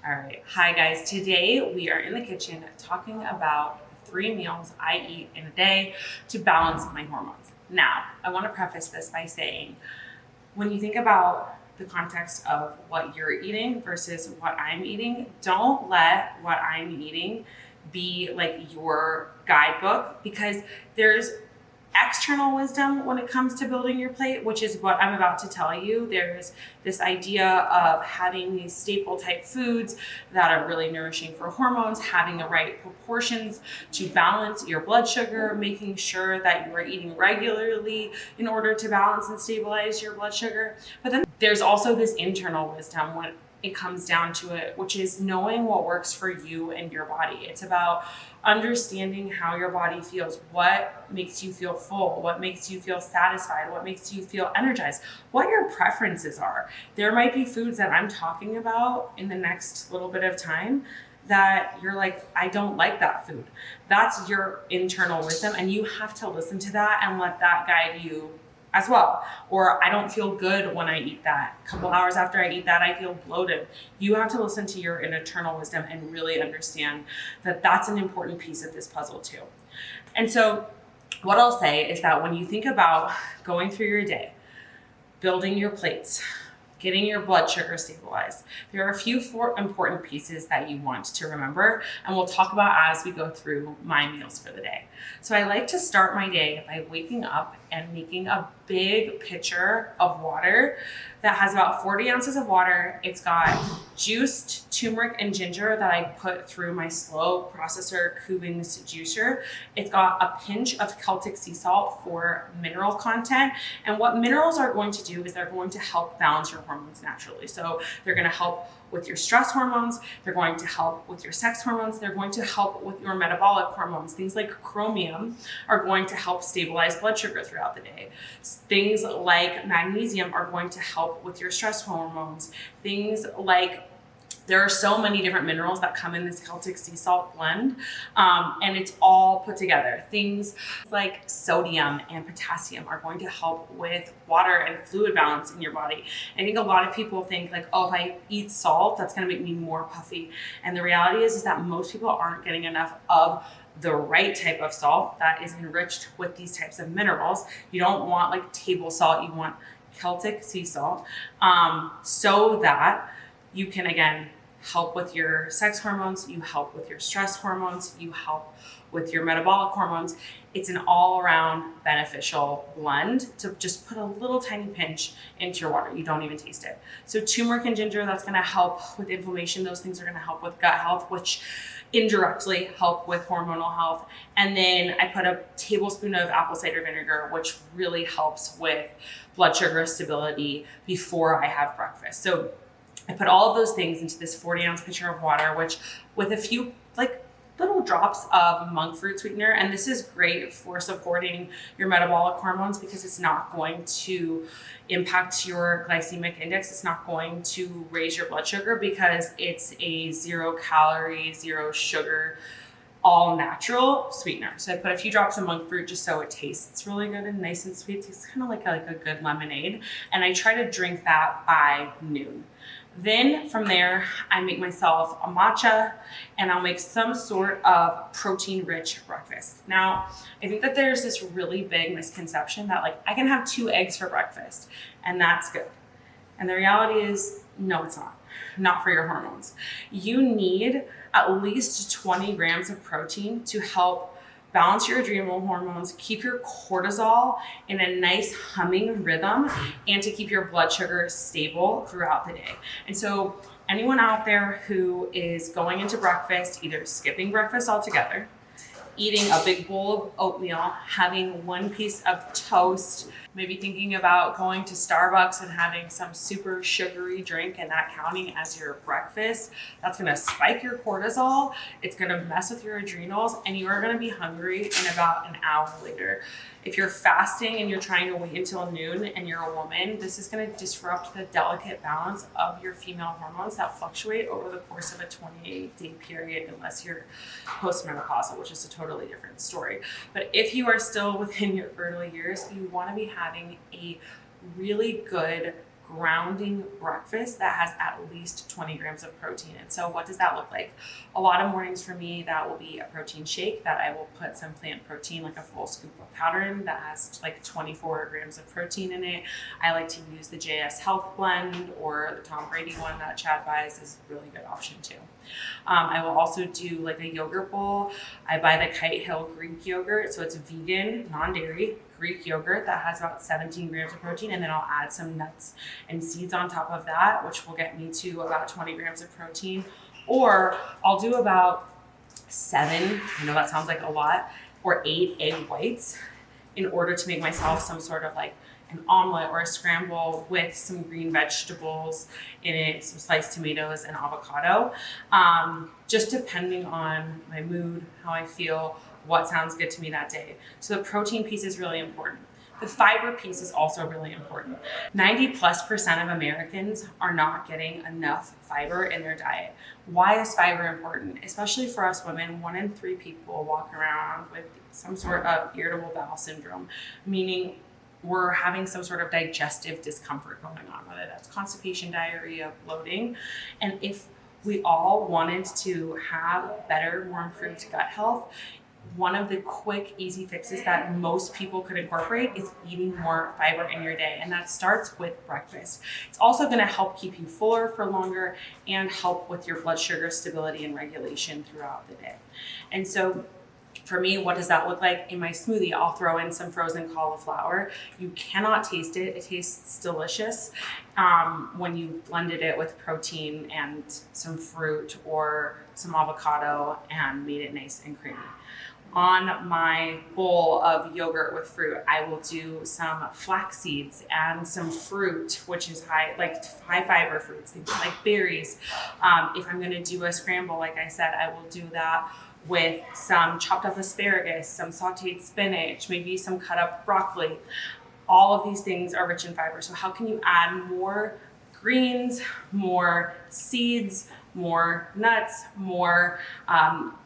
All right. Hi, guys. Today we are in the kitchen talking about 3 meals I eat in a day to balance my hormones. Now, I want to preface this by saying when you think about the context of what you're eating versus what I'm eating, don't let what I'm eating be like your guidebook because there's external wisdom when it comes to building your plate, which is what I'm about to tell you. There's this idea of having these staple type foods that are really nourishing for hormones, having the right proportions to balance your blood sugar, making sure that you are eating regularly in order to balance and stabilize your blood sugar. But then there's also this internal wisdom when it comes down to it, which is knowing what works for you and your body. It's about understanding how your body feels, what makes you feel full, what makes you feel satisfied, what makes you feel energized, what your preferences are. There might be foods that I'm talking about in the next little bit of time that you're like, I don't like that food. That's your internal wisdom, and you have to listen to that and let that guide you as well. Or I don't feel good when I eat that. A couple hours after I eat that, I feel bloated. You have to listen to your internal wisdom and really understand that that's an important piece of this puzzle too. And so what I'll say is that when you think about going through your day, building your plates, getting your blood sugar stabilized, there are a few important pieces that you want to remember, and we'll talk about as we go through my meals for the day. So I like to start my day by waking up and making a big pitcher of water that has about 40 ounces of water. It's got juiced turmeric and ginger that I put through my slow processor Cravings juicer. It's got a pinch of Celtic sea salt for mineral content. And what minerals are going to do is they're going to help balance your hormones naturally. So they're going to help with your stress hormones, they're going to help with your sex hormones, they're going to help with your metabolic hormones. Things like chromium are going to help stabilize blood sugar throughout the day. Things like magnesium are going to help with your stress hormones. Things like there are so many different minerals that come in this Celtic sea salt blend, and it's all put together. Things like sodium and potassium are going to help with water and fluid balance in your body. I think a lot of people think like, oh, if I eat salt, that's going to make me more puffy. And the reality is that most people aren't getting enough of the right type of salt that is enriched with these types of minerals. You don't want like table salt, you want Celtic sea salt, so that you can, again, help with your sex hormones, you help with your stress hormones, you help with your metabolic hormones. It's an all-around beneficial blend to just put a little tiny pinch into your water. You don't even taste it. So turmeric and ginger, that's going to help with inflammation. Those things are going to help with gut health, which indirectly help with hormonal health. And then I put a tablespoon of apple cider vinegar, which really helps with blood sugar stability before I have breakfast. So I put all of those things into this 40-ounce pitcher of water, which with a few like little drops of monk fruit sweetener. And this is great for supporting your metabolic hormones because it's not going to impact your glycemic index. It's not going to raise your blood sugar because it's a 0 calorie, 0 sugar, all natural sweetener. So I put a few drops of monk fruit just so it tastes really good and nice and sweet. It tastes kind of like a good lemonade. And I try to drink that by noon. Then from there, I make myself a matcha and I'll make some sort of protein-rich breakfast. Now, I think that there's this really big misconception that like I can have 2 eggs for breakfast and that's good. And the reality is, no, it's not for your hormones. You need at least 20 grams of protein to help balance your adrenal hormones, keep your cortisol in a nice humming rhythm, and to keep your blood sugar stable throughout the day. And so anyone out there who is going into breakfast, either skipping breakfast altogether, eating a big bowl of oatmeal, having 1 piece of toast, maybe thinking about going to Starbucks and having some super sugary drink and that counting as your breakfast, that's going to spike your cortisol. It's going to mess with your adrenals and you are going to be hungry in about an hour later. If you're fasting and you're trying to wait until noon and you're a woman, this is going to disrupt the delicate balance of your female hormones that fluctuate over the course of a 28-day period, unless you're postmenopausal, which is a totally different story. But if you are still within your fertile years, you want to be having a really good grounding breakfast that has at least 20 grams of protein. And so what does that look like? A lot of mornings for me, that will be a protein shake that I will put some plant protein, like a full scoop of powder in that has like 24 grams of protein in it. I like to use the JS Health blend, or the Tom Brady one that Chad buys is a really good option too. I will also do like a yogurt bowl. I buy the Kite Hill Greek yogurt. So it's vegan, non-dairy Greek yogurt that has about 17 grams of protein. And then I'll add some nuts and seeds on top of that, which will get me to about 20 grams of protein. Or I'll do about 7, I know that sounds like a lot, or 8 egg whites in order to make myself some sort of like an omelet or a scramble with some green vegetables in it, some sliced tomatoes and avocado, just depending on my mood, how I feel, what sounds good to me that day. So the protein piece is really important. The fiber piece is also really important. 90+% of Americans are not getting enough fiber in their diet. Why is fiber important? Especially for us women, 1 in 3 people walk around with some sort of irritable bowel syndrome, meaning we're having some sort of digestive discomfort going on, whether that's constipation, diarrhea, bloating. And if we all wanted to have better, more improved gut health, one of the quick, easy fixes that most people could incorporate is eating more fiber in your day. And that starts with breakfast. It's also going to help keep you fuller for longer and help with your blood sugar stability and regulation throughout the day. And so for me, what does that look like? In my smoothie, I'll throw in some frozen cauliflower. You cannot taste it. It tastes delicious when you blended it with protein and some fruit or some avocado and made it nice and creamy. On my bowl of yogurt with fruit, I will do some flax seeds and some fruit, which is high fiber fruits, things like berries. If I'm going to do a scramble, like I said, I will do that with some chopped up asparagus, some sauteed spinach, maybe some cut up broccoli. All of these things are rich in fiber. So how can you add more greens, more seeds, more nuts, more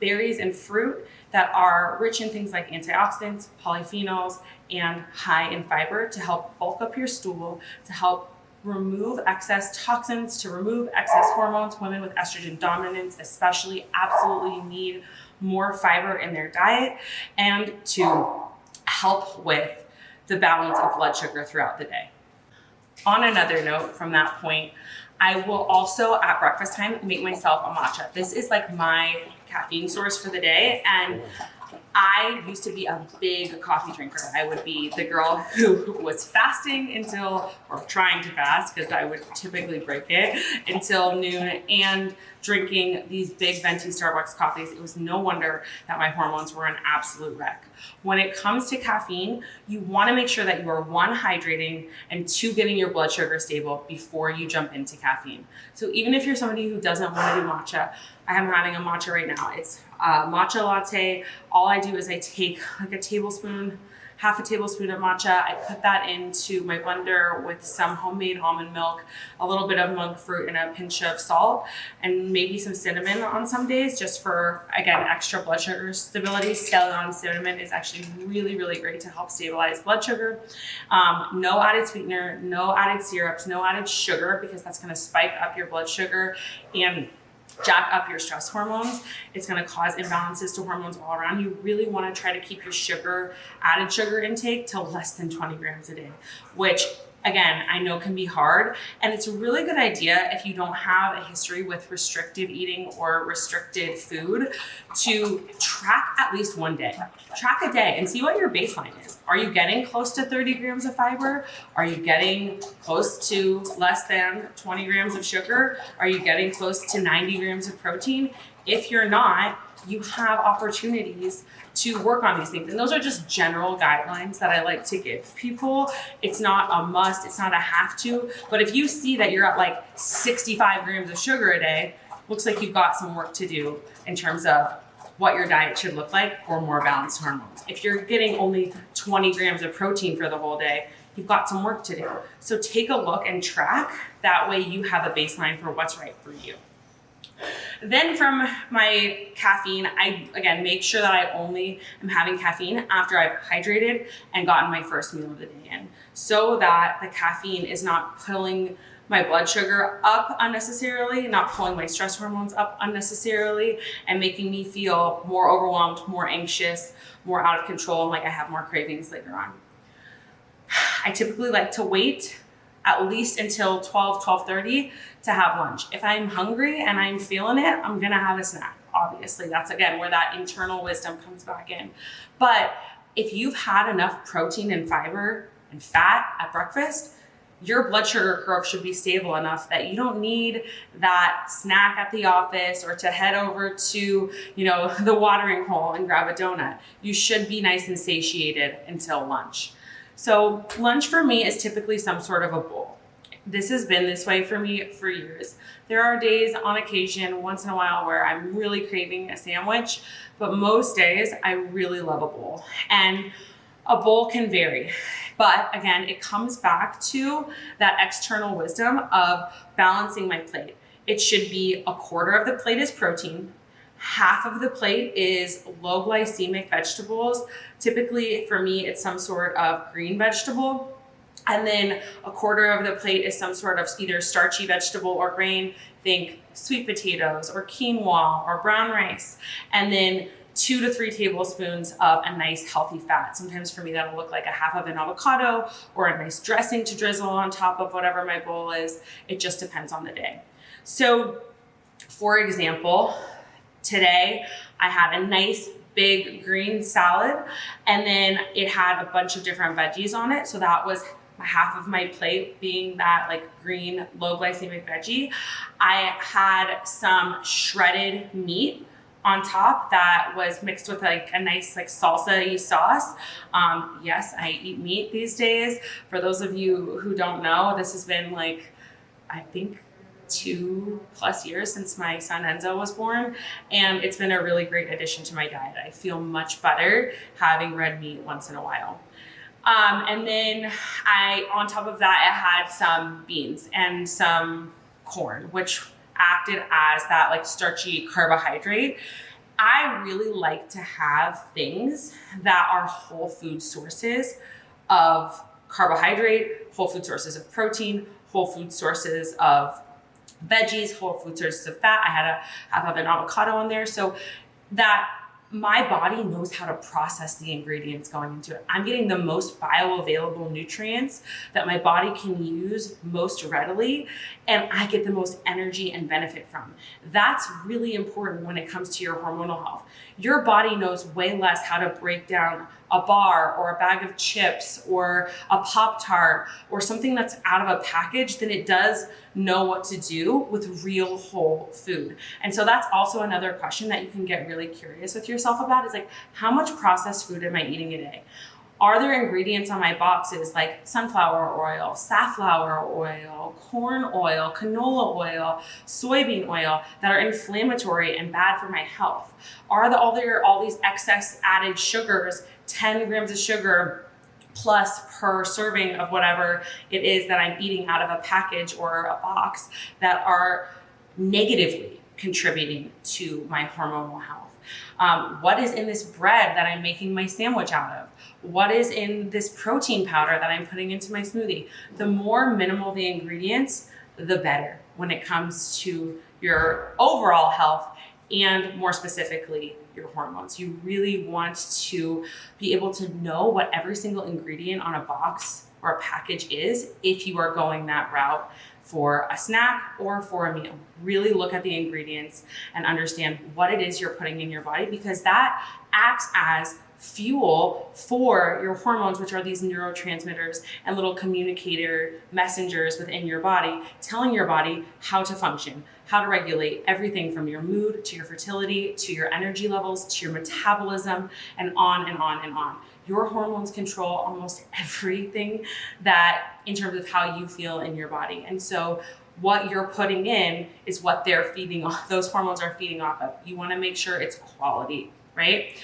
berries and fruit that are rich in things like antioxidants, polyphenols, and high in fiber to help bulk up your stool, to help remove excess toxins, to remove excess hormones. Women with estrogen dominance especially absolutely need more fiber in their diet, and to help with the balance of blood sugar throughout the day. On another note from that point, I will also at breakfast time make myself a matcha. This is like my caffeine source for the day, and I used to be a big coffee drinker. I would be the girl who was fasting or trying to fast, because I would typically break it, until noon, and drinking these big venti Starbucks coffees. It was no wonder that my hormones were an absolute wreck. When it comes to caffeine, you want to make sure that you are 1, hydrating, and 2, getting your blood sugar stable before you jump into caffeine. So even if you're somebody who doesn't want to do matcha, I am having a matcha right now. It's a matcha latte. All I do is I take like half a tablespoon of matcha. I put that into my blender with some homemade almond milk, a little bit of monk fruit, and a pinch of salt, and maybe some cinnamon on some days, just for, again, extra blood sugar stability. Scallion cinnamon is actually really, really great to help stabilize blood sugar. No added sweetener, no added syrups, no added sugar, because that's going to spike up your blood sugar and jack up your stress hormones. It's going to cause imbalances to hormones all around. You really want to try to keep your added sugar intake to less than 20 grams a day, which again, I know can be hard. And it's a really good idea, if you don't have a history with restrictive eating or restricted food, to track at least one day. Track a day and see what your baseline is. Are you getting close to 30 grams of fiber? Are you getting close to less than 20 grams of sugar? Are you getting close to 90 grams of protein? If you're not, you have opportunities to work on these things. And those are just general guidelines that I like to give people. It's not a must, it's not a have to, but if you see that you're at like 65 grams of sugar a day, looks like you've got some work to do in terms of what your diet should look like for more balanced hormones. If you're getting only 20 grams of protein for the whole day, you've got some work to do. So take a look and track. That way you have a baseline for what's right for you. Then from my caffeine, I again make sure that I only am having caffeine after I've hydrated and gotten my first meal of the day in, so that the caffeine is not pulling my blood sugar up unnecessarily, not pulling my stress hormones up unnecessarily, and making me feel more overwhelmed, more anxious, more out of control, and like I have more cravings later on. I typically like to wait at least until 12:30 to have lunch. If I'm hungry and I'm feeling it, I'm gonna have a snack. Obviously, that's again where that internal wisdom comes back in. But if you've had enough protein and fiber and fat at breakfast, your blood sugar curve should be stable enough that you don't need that snack at the office or to head over to, the watering hole and grab a donut. You should be nice and satiated until lunch. So lunch for me is typically some sort of a bowl. This has been this way for me for years. There are days on occasion, once in a while, where I'm really craving a sandwich, but most days I really love a bowl. And a bowl can vary. But again, it comes back to that external wisdom of balancing my plate. It should be a quarter of the plate is protein, half of the plate is low glycemic vegetables. Typically for me, it's some sort of green vegetable. And then a quarter of the plate is some sort of either starchy vegetable or grain. Think sweet potatoes or quinoa or brown rice. And then 2 to 3 tablespoons of a nice healthy fat. Sometimes for me that'll look like a half of an avocado or a nice dressing to drizzle on top of whatever my bowl is. It just depends on the day. So for example, today I had a nice big green salad and then it had a bunch of different veggies on it. So that was half of my plate being that like green low glycemic veggie. I had some shredded meat on top that was mixed with like a nice like salsa-y sauce. Yes, I eat meat these days. For those of you who don't know, this has been like, I think 2+ years since my son Enzo was born. And it's been a really great addition to my diet. I feel much better having red meat once in a while. And then on top of that, I had some beans and some corn, which acted as that like starchy carbohydrate. I really like to have things that are whole food sources of carbohydrate, whole food sources of protein, whole food sources of veggies, whole food sources of fat. I had a half of an avocado in there so that my body knows how to process the ingredients going into it. I'm getting the most bioavailable nutrients that my body can use most readily, and I get the most energy and benefit from. That's really important when it comes to your hormonal health. Your body knows way less how to break down a bar or a bag of chips or a Pop-Tart or something that's out of a package than it does know what to do with real whole food. And so that's also another question that you can get really curious with yourself about is like, how much processed food am I eating a day? Are there ingredients on my boxes like sunflower oil, safflower oil, corn oil, canola oil, soybean oil that are inflammatory and bad for my health? Are there all these excess added sugars, 10 grams of sugar plus per serving of whatever it is that I'm eating out of a package or a box that are negatively contributing to my hormonal health? What is in this bread that I'm making my sandwich out of? What is in this protein powder that I'm putting into my smoothie? The more minimal the ingredients, the better when it comes to your overall health and more specifically your hormones. You really want to be able to know what every single ingredient on a box or a package is if you are going that route for a snack or for a meal. Really look at the ingredients and understand what it is you're putting in your body, because that acts as fuel for your hormones, which are these neurotransmitters and little communicator messengers within your body, telling your body how to function, how to regulate everything from your mood to your fertility to your energy levels to your metabolism, and on and on and on. Your hormones control almost everything that in terms of how you feel in your body. And so what you're putting in is what they're feeding off. Those hormones are feeding off of. You want to make sure it's quality, right?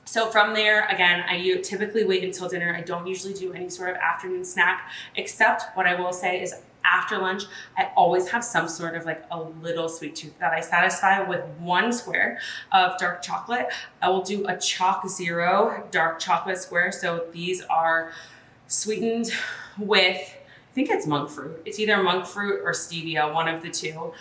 So from there, again, I typically wait until dinner. I don't usually do any sort of afternoon snack, except what I will say is After lunch, I always have some sort of like a little sweet tooth that I satisfy with 1 square of dark chocolate. I will do a Chalk Zero dark chocolate square. So these are sweetened with, I think it's monk fruit. It's either monk fruit or stevia, one of the two,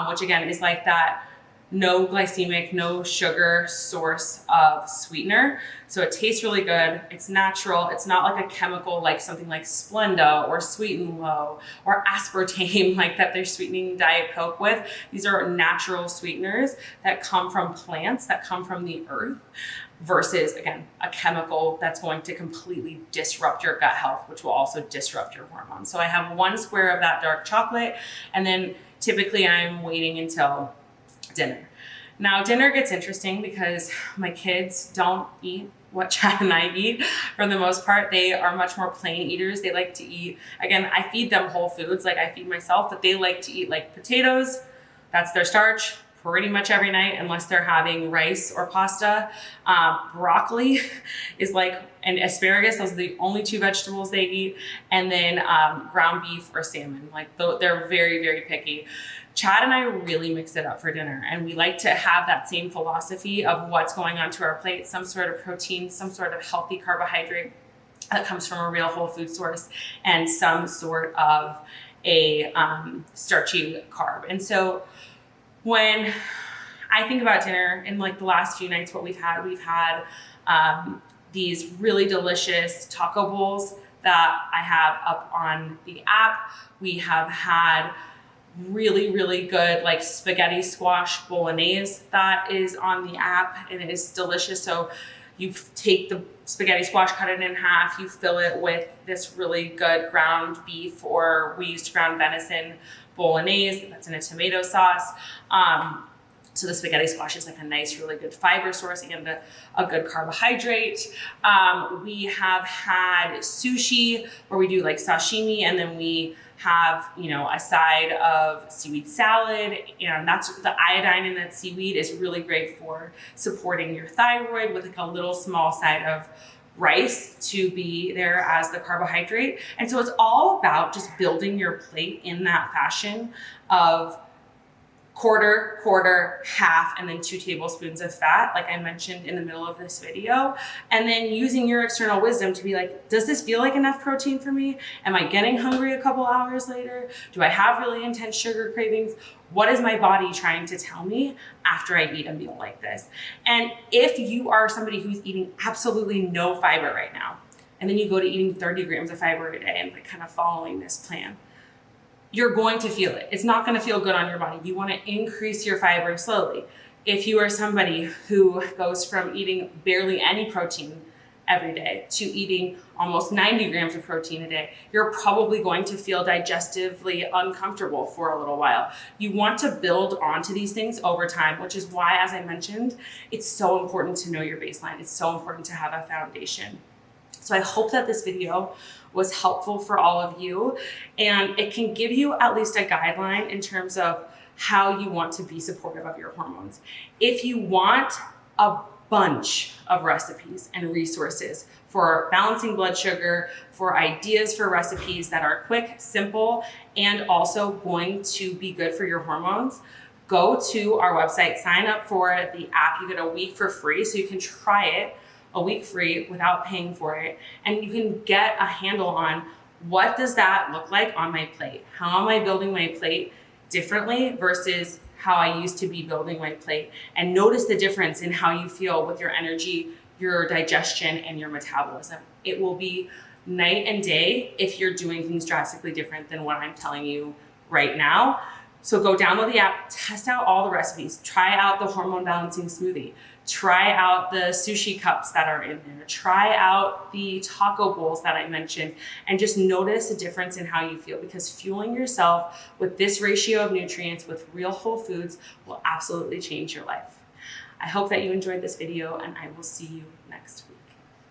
which again is like that no glycemic, no sugar source of sweetener. So it tastes really good. It's natural. It's not like a chemical like something like Splenda or Sweet and Low or aspartame like that they're sweetening Diet Coke with. These are natural sweeteners that come from plants, that come from the earth, versus, again, a chemical that's going to completely disrupt your gut health, which will also disrupt your hormones. So I have 1 square of that dark chocolate, and then typically I'm waiting until dinner. Now, dinner gets interesting because my kids don't eat what Chad and I eat for the most part. They are much more plain eaters. They like to eat, again, I feed them whole foods like I feed myself, but they like to eat like potatoes. That's their starch pretty much every night, unless they're having rice or pasta. Broccoli is like, and asparagus, those are the only 2 vegetables they eat. And then ground beef or salmon. Like they're very, very picky. Chad and I really mix it up for dinner, and we like to have that same philosophy of what's going onto our plate, some sort of protein, some sort of healthy carbohydrate that comes from a real whole food source, and some sort of a starchy carb. And so when I think about dinner in like the last few nights, what we've had these really delicious taco bowls that I have up on the app. We have had really, really good like spaghetti squash bolognese that is on the app, and it is delicious. So you take the spaghetti squash, cut it in half, you fill it with this really good ground beef, or we used ground venison bolognese that's in a tomato sauce. So the spaghetti squash is like a nice, really good fiber source and a good carbohydrate. We have had sushi where we do like sashimi, and then we have, a side of seaweed salad. And that's the iodine in that seaweed is really great for supporting your thyroid, with like a little small side of rice to be there as the carbohydrate. And so it's all about just building your plate in that fashion of quarter, half, and then 2 tablespoons of fat, like I mentioned in the middle of this video. And then using your external wisdom to be like, does this feel like enough protein for me? Am I getting hungry a couple hours later? Do I have really intense sugar cravings? What is my body trying to tell me after I eat a meal like this? And if you are somebody who's eating absolutely no fiber right now, and then you go to eating 30 grams of fiber a day and like kind of following this plan, you're going to feel it. It's not going to feel good on your body. You want to increase your fiber slowly. If you are somebody who goes from eating barely any protein every day to eating almost 90 grams of protein a day, you're probably going to feel digestively uncomfortable for a little while. You want to build onto these things over time, which is why, as I mentioned, it's so important to know your baseline. It's so important to have a foundation. So I hope that this video was helpful for all of you, and it can give you at least a guideline in terms of how you want to be supportive of your hormones. If you want a bunch of recipes and resources for balancing blood sugar, for ideas for recipes that are quick, simple, and also going to be good for your hormones, go to our website, sign up for the app. You get a week for free, so you can try it a week free without paying for it. And you can get a handle on what does that look like on my plate? How am I building my plate differently versus how I used to be building my plate? And notice the difference in how you feel with your energy, your digestion, and your metabolism. It will be night and day if you're doing things drastically different than what I'm telling you right now. So go download the app, test out all the recipes, try out the hormone balancing smoothie, try out the sushi cups that are in there, try out the taco bowls that I mentioned, and just notice a difference in how you feel, because fueling yourself with this ratio of nutrients with real whole foods will absolutely change your life. I hope that you enjoyed this video, and I will see you next week.